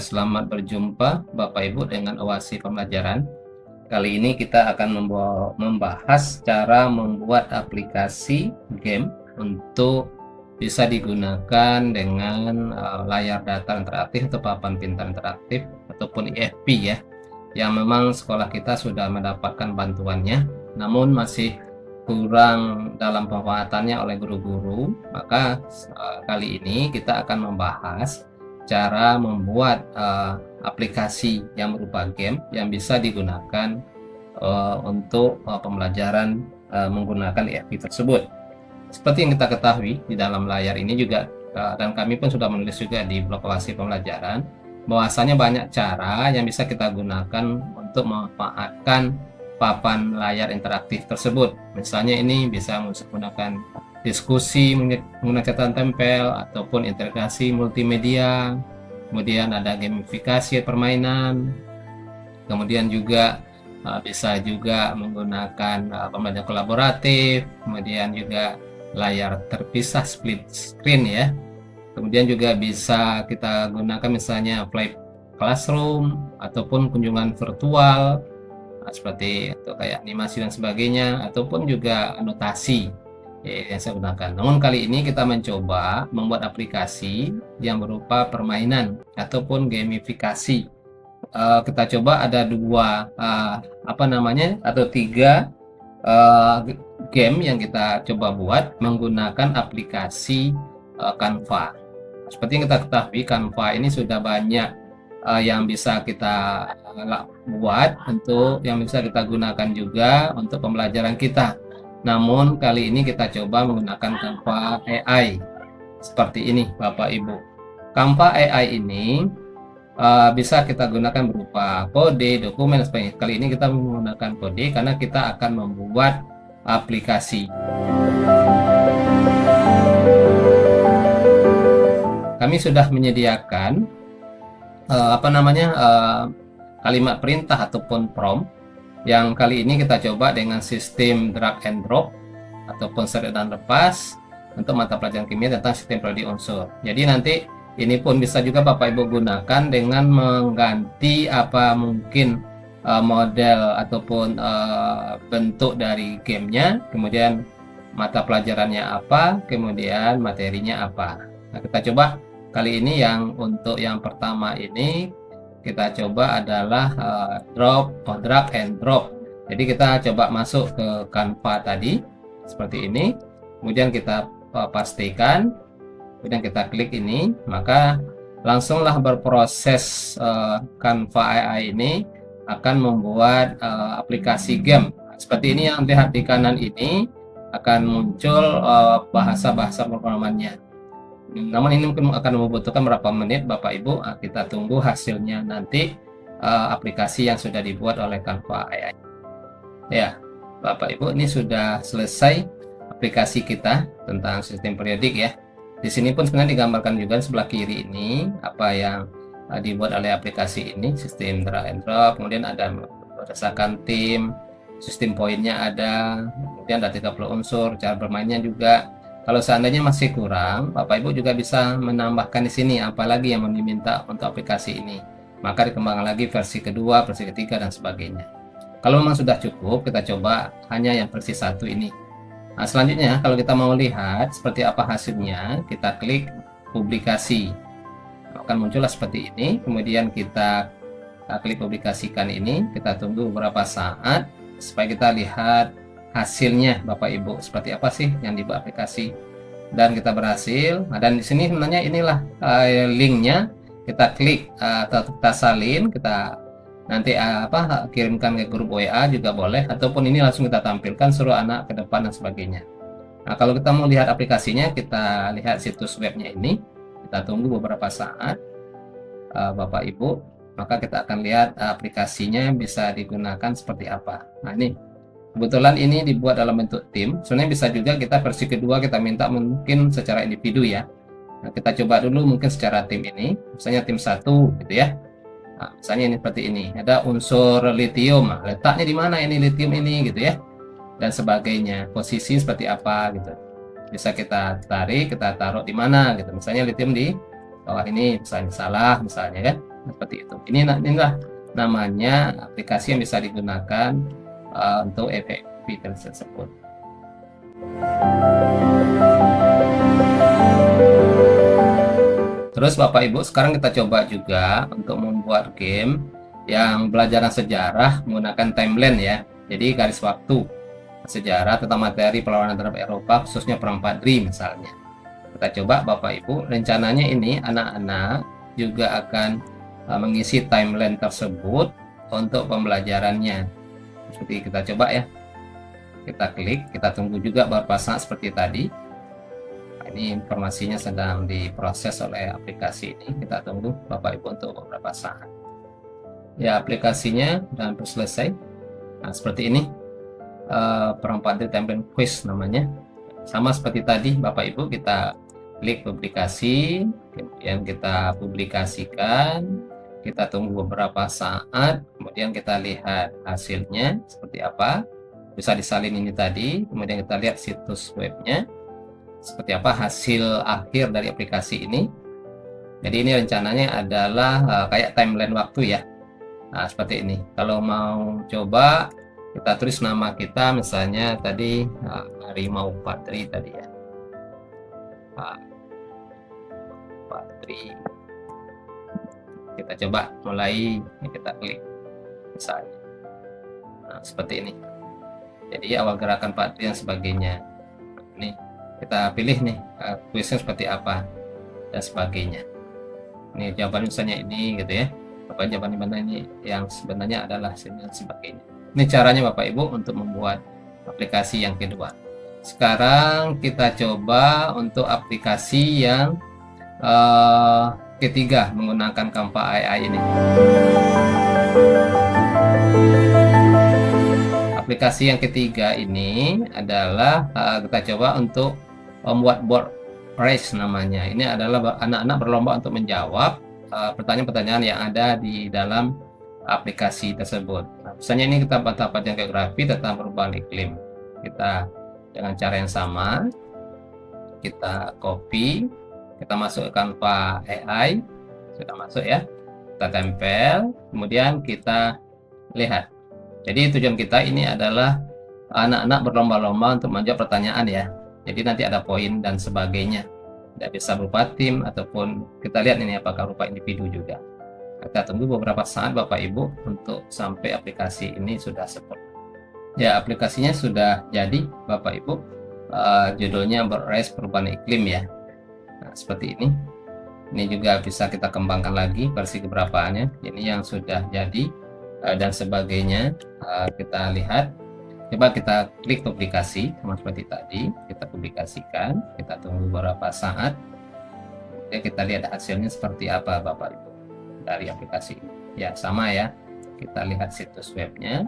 selamat berjumpa Bapak Ibu dengan Oasi Pembelajaran. Kali ini kita akan membahas cara membuat aplikasi game untuk bisa digunakan dengan layar datar interaktif atau papan pintar interaktif ataupun IFP ya, yang memang sekolah kita sudah mendapatkan bantuannya, namun masih kurang dalam pemanfaatannya oleh guru-guru. Maka kali ini kita akan membahas cara membuat aplikasi yang berupa game yang bisa digunakan untuk pembelajaran menggunakan IFP tersebut. Seperti yang kita ketahui di dalam layar ini juga, dan kami pun sudah menulis juga di blog Oasi Pembelajaran, bahwasanya banyak cara yang bisa kita gunakan untuk memanfaatkan papan layar interaktif tersebut. Misalnya ini bisa menggunakan diskusi menggunakan catatan tempel ataupun integrasi multimedia, kemudian ada gamifikasi permainan, kemudian juga bisa juga menggunakan pembelajaran kolaboratif, kemudian juga layar terpisah split screen ya, kemudian juga bisa kita gunakan misalnya play classroom ataupun kunjungan virtual seperti itu, kayak animasi dan sebagainya, ataupun juga anotasi yang saya gunakan. Namun kali ini kita mencoba membuat aplikasi yang berupa permainan ataupun gamifikasi. Kita coba ada tiga game yang kita coba buat menggunakan aplikasi Canva. Seperti yang kita ketahui, Canva ini sudah banyak yang bisa kita buat yang bisa kita gunakan juga untuk pembelajaran kita. Namun kali ini kita coba menggunakan Canva AI seperti ini Bapak Ibu. Canva AI ini bisa kita gunakan berupa kode, dokumen, dan sebagainya. Kali ini kita menggunakan kode karena kita akan membuat aplikasi. Kami sudah menyediakan kalimat perintah ataupun prompt, yang kali ini kita coba dengan sistem drag and drop ataupun seret dan lepas untuk mata pelajaran kimia tentang sistem periode unsur. Jadi nanti ini pun bisa juga Bapak Ibu gunakan dengan mengganti model ataupun bentuk dari gamenya, kemudian mata pelajarannya apa, kemudian materinya apa. Nah, kita coba kali ini untuk yang pertama ini kita coba adalah drag and drop. Jadi kita coba masuk ke Canva tadi seperti ini, kemudian kita pastikan, kemudian kita klik ini, maka langsunglah berproses Canva AI ini akan membuat aplikasi game. Seperti ini yang lihat di kanan ini akan muncul bahasa-bahasa pemrogramannya. Namun ini mungkin akan membutuhkan berapa menit Bapak Ibu. Kita tunggu hasilnya nanti aplikasi yang sudah dibuat oleh Canva AI. Ya, Bapak Ibu, ini sudah selesai aplikasi kita tentang sistem periodik ya. Di sini pun sebenarnya digambarkan juga sebelah kiri ini apa yang dibuat oleh aplikasi ini, sistem drag and drop, kemudian ada berdasarkan tim, sistem poinnya ada, kemudian ada 30 unsur, cara bermainnya juga. Kalau seandainya masih kurang, Bapak Ibu juga bisa menambahkan di sini apalagi yang diminta untuk aplikasi ini. Maka dikembangkan lagi versi kedua, versi ketiga, dan sebagainya. Kalau memang sudah cukup, kita coba hanya yang versi 1 ini. Nah, selanjutnya kalau kita mau lihat seperti apa hasilnya, kita klik publikasi. Akan muncullah seperti ini. Kemudian kita klik publikasikan ini, kita tunggu beberapa saat supaya kita lihat hasilnya Bapak Ibu seperti apa sih yang dibuat aplikasi, dan kita berhasil. Nah, dan di sini sebenarnya inilah linknya, kita klik atau kita salin, kita nanti kirimkan ke grup WA juga boleh, ataupun ini langsung kita tampilkan suruh anak ke depan dan sebagainya. Nah, kalau kita mau lihat aplikasinya, kita lihat situs webnya ini, kita tunggu beberapa saat Bapak Ibu, maka kita akan lihat aplikasinya bisa digunakan seperti apa. Nah, ini kebetulan ini dibuat dalam bentuk tim. Sebenarnya bisa juga kita versi kedua kita minta mungkin secara individu ya. Nah, kita coba dulu mungkin secara tim ini, misalnya tim 1 gitu ya. Nah, misalnya ini seperti ini, ada unsur litium, letaknya di mana ini litium ini gitu ya, dan sebagainya, posisi seperti apa gitu. Bisa kita tarik, kita taruh di mana gitu. Misalnya litium di bawah ini, misalnya salah misalnya kan. seperti itu. Inilah namanya aplikasi yang bisa digunakan untuk FFP tersebut. Terus Bapak Ibu, sekarang kita coba juga untuk membuat game yang pelajaran sejarah menggunakan timeline ya. Jadi garis waktu sejarah tentang materi perlawanan terhadap Eropa, khususnya Perang Padri misalnya. Kita coba Bapak Ibu, rencananya ini anak-anak juga akan mengisi timeline tersebut untuk pembelajarannya. Seperti kita coba ya. Kita klik, kita tunggu juga beberapa saat seperti tadi. Ini informasinya sedang diproses oleh aplikasi ini. Kita tunggu Bapak Ibu untuk beberapa saat. Ya, aplikasinya sudah hampir selesai. Nah, seperti ini. Perang Padri Timeline Quiz namanya. Sama seperti tadi Bapak Ibu, kita klik publikasi, kemudian kita publikasikan. Kita tunggu beberapa saat, kemudian kita lihat hasilnya seperti apa. Bisa disalin ini tadi, kemudian kita lihat situs webnya. Seperti apa hasil akhir dari aplikasi ini. Jadi ini rencananya adalah kayak timeline waktu ya. Nah, seperti ini. Kalau mau coba, kita tulis nama kita, misalnya tadi Harimau Padri tadi ya. Padri. Kita coba mulai, kita klik misalnya. Nah, seperti ini. Jadi awal gerakan Padri dan sebagainya. Ini kita pilih nih kuisnya seperti apa dan sebagainya. Ini jawaban misalnya ini gitu ya. Apa jawaban di mana ini yang sebenarnya adalah hasilnya dan sebagainya. Ini caranya Bapak Ibu untuk membuat aplikasi yang kedua. Sekarang kita coba untuk aplikasi yang ketiga menggunakan Canva AI ini. Aplikasi yang ketiga ini adalah kita coba untuk membuat board race namanya. Ini adalah anak-anak berlomba untuk menjawab pertanyaan-pertanyaan yang ada di dalam aplikasi tersebut. Nah, misalnya ini kita pelajaran geografi tentang perubahan iklim. Kita dengan cara yang sama, kita copy, kita masuk ke Canva AI, sudah masuk ya. Kita tempel, kemudian kita lihat. Jadi tujuan kita ini adalah anak-anak berlomba-lomba untuk menjawab pertanyaan ya. Jadi nanti ada poin dan sebagainya. Tidak bisa berupa tim ataupun kita lihat ini apakah berupa individu juga. Kita tunggu beberapa saat Bapak Ibu untuk sampai aplikasi ini sudah support. Ya, aplikasinya sudah jadi Bapak Ibu. Judulnya Race Perubahan Iklim ya. Nah, seperti ini. Ini juga bisa kita kembangkan lagi versi keberapanya. Ini yang sudah jadi dan sebagainya. Kita lihat. Coba kita klik publikasi sama seperti tadi, kita publikasikan, kita tunggu beberapa saat, kemudian kita lihat hasilnya seperti apa Bapak Ibu dari aplikasi ini. Ya sama ya, kita lihat situs webnya,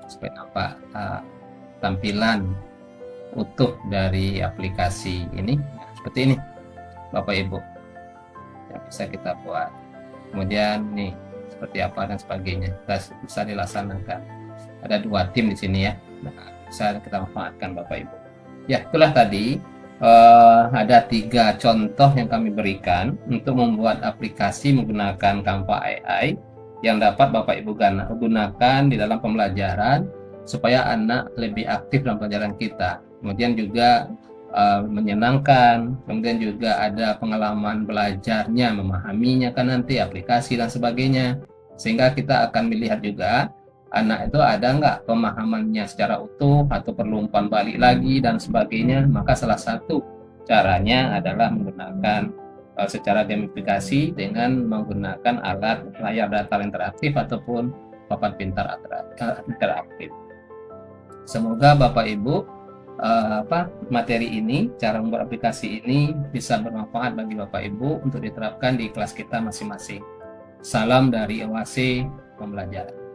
seperti apa tampilan utuh dari aplikasi ini, ya, seperti ini Bapak Ibu yang bisa kita buat. Kemudian nih seperti apa dan sebagainya, bisa dilaksanakan. Ada dua tim di sini ya, nah, bisa kita manfaatkan Bapak Ibu. Ya, itulah tadi ada 3 contoh yang kami berikan untuk membuat aplikasi menggunakan Canva AI yang dapat Bapak Ibu gunakan di dalam pembelajaran supaya anak lebih aktif dalam pelajaran kita. Kemudian juga menyenangkan, kemudian juga ada pengalaman belajarnya, memahaminya kan nanti aplikasi dan sebagainya, sehingga kita akan melihat juga anak itu ada nggak pemahamannya secara utuh atau perlu umpan balik lagi dan sebagainya. Maka salah satu caranya adalah menggunakan secara gamifikasi dengan menggunakan alat layar datar interaktif ataupun papan pintar interaktif. Semoga Bapak Ibu materi ini, cara membuat aplikasi ini bisa bermanfaat bagi Bapak Ibu untuk diterapkan di kelas kita masing-masing. Salam dari OAC Pembelajaran.